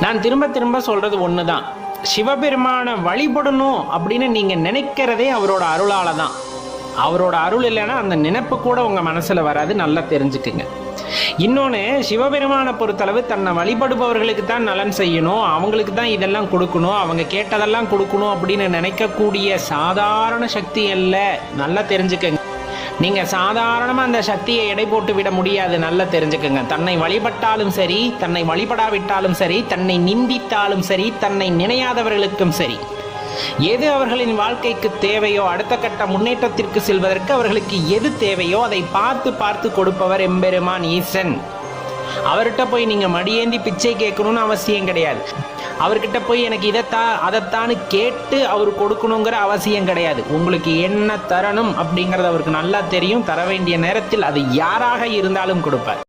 நான் திரும்ப திரும்ப சொல்றது ஒண்ணுதான், சிவபெருமான வழிபடணும் அப்படின்னு நீங்க நினைக்கிறதே அவரோட அருளால தான். அவரோட அருள் இல்லைன்னா அந்த நினைப்பு கூட உங்க மனசுல வராது, நல்லா தெரிஞ்சுக்குங்க. இன்னொன்று, சிவபெருமானை பொறுத்தளவு தன்னை வழிபடுபவர்களுக்கு தான் நலன் செய்யணும், அவங்களுக்கு தான் இதெல்லாம் கொடுக்கணும், அவங்க கேட்டதெல்லாம் கொடுக்கணும் அப்படின்னு நினைக்கக்கூடிய சாதாரண சக்தி அல்ல, நல்லா தெரிஞ்சுக்கங்க. நீங்க சாதாரணமா அந்த சக்தியை எடை போட்டு விட முடியாது, நல்லா தெரிஞ்சுக்கங்க. தன்னை வழிபட்டாலும் சரி, தன்னை வழிபடாவிட்டாலும் சரி, தன்னை நிந்தித்தாலும் சரி, தன்னை நினையாதவர்களுக்கும் சரி, எது அவர்களின் வாழ்க்கைக்கு தேவையோ, அடுத்த கட்ட முன்னேற்றத்திற்கு செல்வதற்கு அவர்களுக்கு எது தேவையோ அதை பார்த்து பார்த்து கொடுப்பவர் எம்பெருமான் ஈசன். அவர்கிட்ட போய் நீங்க மடியேந்தி பிச்சை கேட்கணும்னு அவசியம் கிடையாது. அவர்கிட்ட போய் எனக்கு அதைத்தான்னு கேட்டு அவர் கொடுக்கணுங்கிற அவசியம் கிடையாது. உங்களுக்கு என்ன தரணும் அப்படிங்கிறது அவருக்கு நல்லா தெரியும். தர வேண்டிய நேரத்தில் அது யாராக இருந்தாலும் கொடுப்பார்.